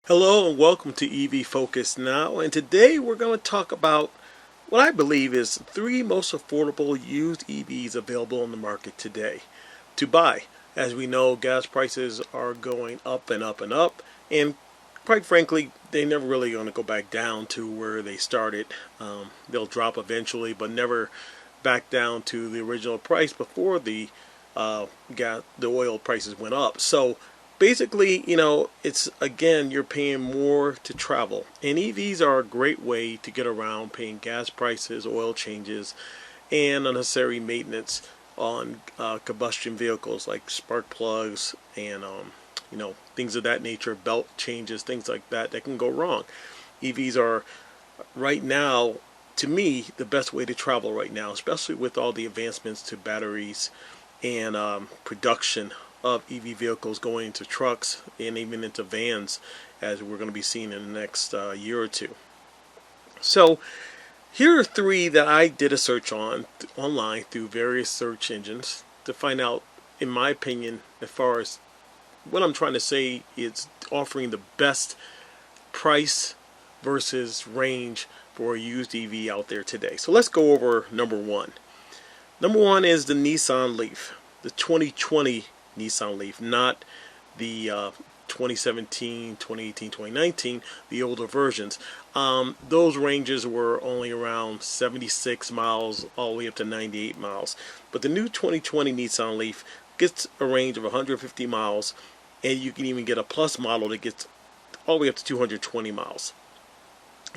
Hello and welcome to EV Focus Now, and today we're going to talk about what I believe is three most affordable used EVs available on the market today to buy. As we know, gas prices are going up and up and up, and quite frankly, they're never really going to go back down to where they started. They'll drop eventually, but never back down to the original price before the oil prices went up. So basically, it's again, you're paying more to travel, and EVs are a great way to get around paying gas prices, oil changes, and unnecessary maintenance on combustion vehicles like spark plugs and things of that nature, belt changes, things like that can go wrong. EVs are right now, to me, the best way to travel right now, especially with all the advancements to batteries and production of EV vehicles going into trucks and even into vans, as we're going to be seeing in the next year or two. So here are three that I did a search on online through various search engines to find out, in my opinion, as far as what I'm trying to say, is offering the best price versus range for a used EV out there today. So let's go over number one. Number one is the Nissan Leaf, the 2020 Nissan Leaf, not the 2017, 2018, 2019, the older versions. Those ranges were only around 76 miles all the way up to 98 miles. But the new 2020 Nissan Leaf gets a range of 150 miles, and you can even get a plus model that gets all the way up to 220 miles.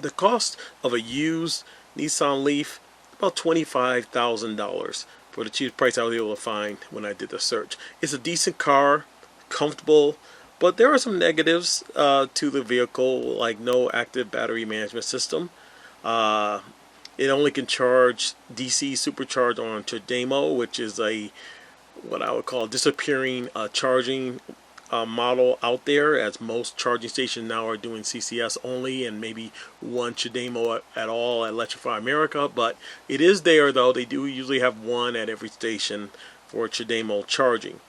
The cost of a used Nissan Leaf, about $25,000 for the cheapest price I was able to find when I did the search. It's a decent car, comfortable, but there are some negatives to the vehicle, like no active battery management system. It only can charge DC supercharged on Chademo, which is what I would call disappearing charging model out there, as most charging stations now are doing CCS only, and maybe one Chademo at all at Electrify America. But it is there, though. They do usually have one at every station for Chademo charging.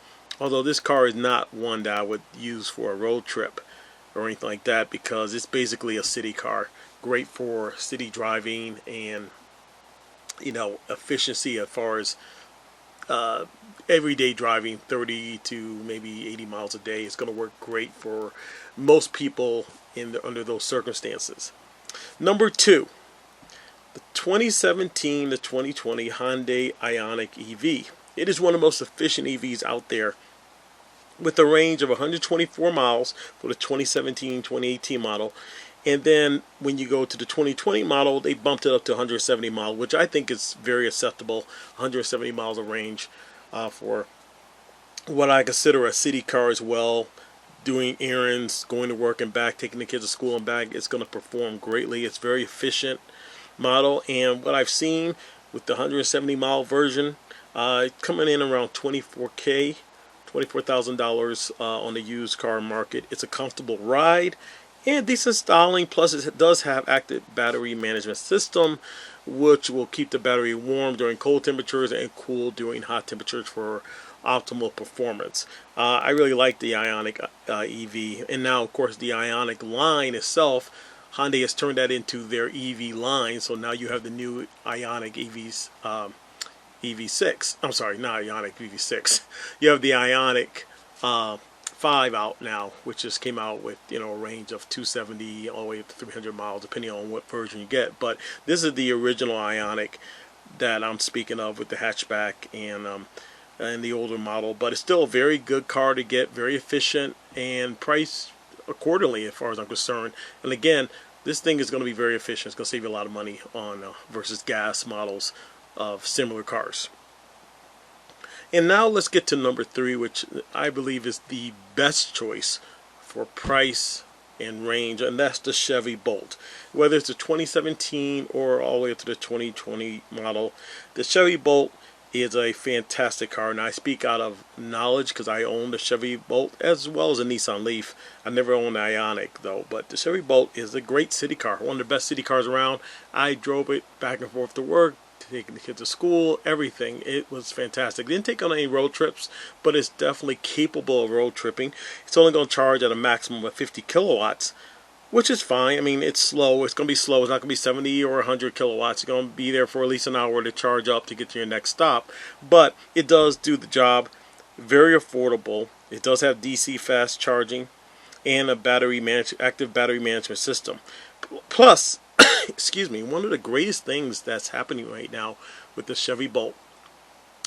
Although this car is not one that I would use for a road trip or anything like that, because it's basically a city car, great for city driving and efficiency as far as everyday driving, 30 to maybe 80 miles a day. Is going to work great for most people under those circumstances. Number two, the 2017 to 2020 Hyundai Ioniq EV. It is one of the most efficient EVs out there, with a range of 124 miles for the 2017-2018 model. And then when you go to the 2020 model, they bumped it up to 170 miles, which I think is very acceptable. 170 miles of range for what I consider a city car as well. Doing errands, going to work and back, taking the kids to school and back, it's going to perform greatly. It's very efficient model. And what I've seen with the 170 mile version, coming in around $24,000 on the used car market. It's a comfortable ride and decent styling, plus it does have active battery management system, which will keep the battery warm during cold temperatures and cool during hot temperatures for optimal performance. I really like the Ioniq EV, and now of course the Ioniq line itself, Hyundai has turned that into their EV line, so now you have the new Ioniq EV6. I'm sorry, not Ioniq EV6. You have the Ioniq 5 out now, which just came out with a range of 270 all the way up to 300 miles, depending on what version you get. But this is the original Ioniq that I'm speaking of, with the hatchback and the older model. But it's still a very good car to get, very efficient, and priced accordingly as far as I'm concerned. And again, this thing is going to be very efficient. It's going to save you a lot of money on versus gas models of similar cars. And now let's get to number three, which I believe is the best choice for price and range, and that's the Chevy Bolt. Whether it's the 2017 or all the way up to the 2020 model, the Chevy Bolt is a fantastic car, and I speak out of knowledge because I own the Chevy Bolt as well as a Nissan Leaf. I never owned the Ioniq though, but the Chevy Bolt is a great city car, one of the best city cars around. I drove it back and forth to work, taking the kids to school, everything. It was fantastic. Didn't take on any road trips, but it's definitely capable of road tripping. It's only going to charge at a maximum of 50 kilowatts, which is fine. I mean, it's slow. It's going to be slow. It's not going to be 70 or 100 kilowatts. It's going to be there for at least an hour to charge up to get to your next stop. But it does do the job. Very affordable. It does have DC fast charging and a active battery management system. Plus, excuse me, one of the greatest things that's happening right now with the Chevy Bolt,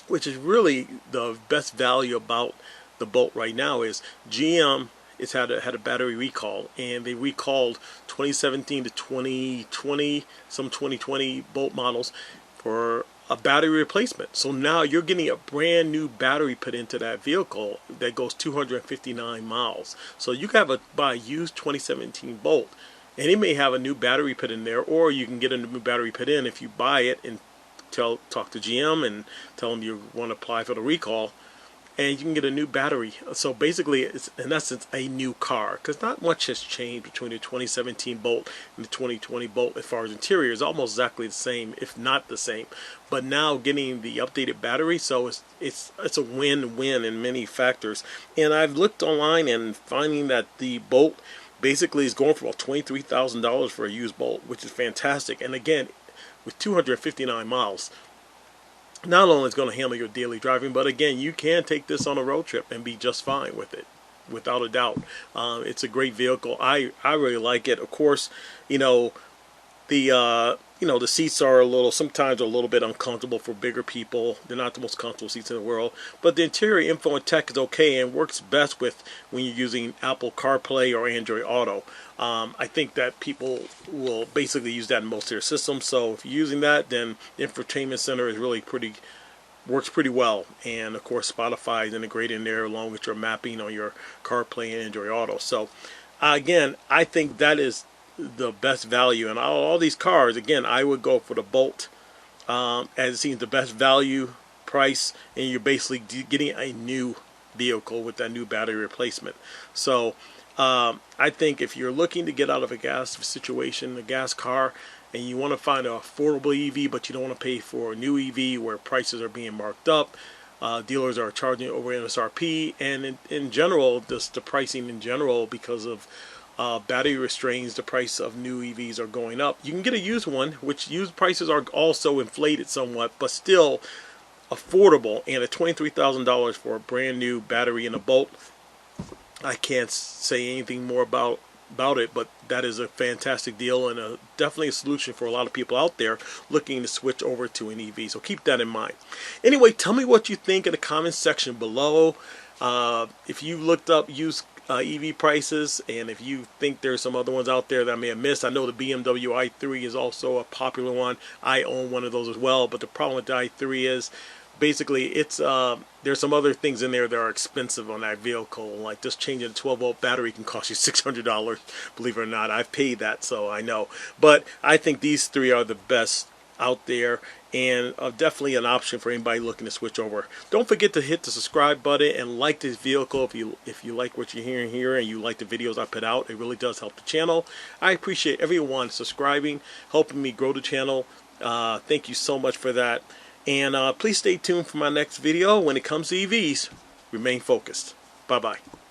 which is really the best value about the Bolt right now, is GM has had a battery recall, and they recalled 2017 to 2020, some 2020 Bolt models for a battery replacement. So now you're getting a brand new battery put into that vehicle that goes 259 miles. So you can buy a used 2017 Bolt, and it may have a new battery put in there, or you can get a new battery put in if you buy it and talk to GM and tell them you want to apply for the recall, and you can get a new battery. So basically, it's in essence a new car, because not much has changed between the 2017 Bolt and the 2020 Bolt as far as interior. It's almost exactly the same, if not the same. But now getting the updated battery, so it's a win-win in many factors. And I've looked online and finding that the Bolt basically is going for about $23,000 for a used Bolt, which is fantastic. And again, with 259 miles, not only is it going to handle your daily driving, but again, you can take this on a road trip and be just fine with it, without a doubt. It's a great vehicle. I really like it. Of course, the seats are sometimes a little bit uncomfortable for bigger people. They're not the most comfortable seats in the world, but the interior info and tech is okay and works best when you're using Apple CarPlay or Android Auto. I think that people will basically use that in most of their systems. So if you're using that, then the infotainment center is really works pretty well. And of course, Spotify is integrated in there along with your mapping on your CarPlay and Android Auto. So again, I think that is the best value. And all these cars, again, I would go for the Bolt, as it seems the best value price, and you're basically getting a new vehicle with that new battery replacement. So I think if you're looking to get out of a gas situation, a gas car, and you want to find an affordable EV, but you don't want to pay for a new EV where prices are being marked up, dealers are charging over MSRP, and in general, just the pricing in general, because of battery restraints, the price of new EVs are going up. You can get a used one, which used prices are also inflated somewhat, but still affordable. And at $23,000 for a brand new battery in a Bolt, I can't say anything more about it, but that is a fantastic deal and definitely a solution for a lot of people out there looking to switch over to an EV. So keep that in mind. Anyway, tell me what you think in the comments section below. If you looked up used EV prices, and if you think there's some other ones out there that I may have missed. I know the Bmw i3 is also a popular one. I own one of those as well, but the problem with the i3 is basically it's there's some other things in there that are expensive on that vehicle, like just changing a 12-volt battery can cost you $600, believe it or not. I've paid that, so I know. But I think these three are the best out there, and definitely an option for anybody looking to switch over. Don't forget to hit the subscribe button and like this vehicle if you like what you're hearing here and you like the videos I put out. It really does help the channel. I appreciate everyone subscribing, helping me grow the channel. Thank you so much for that. And please stay tuned for my next video. When it comes to EVs, remain focused. Bye-bye.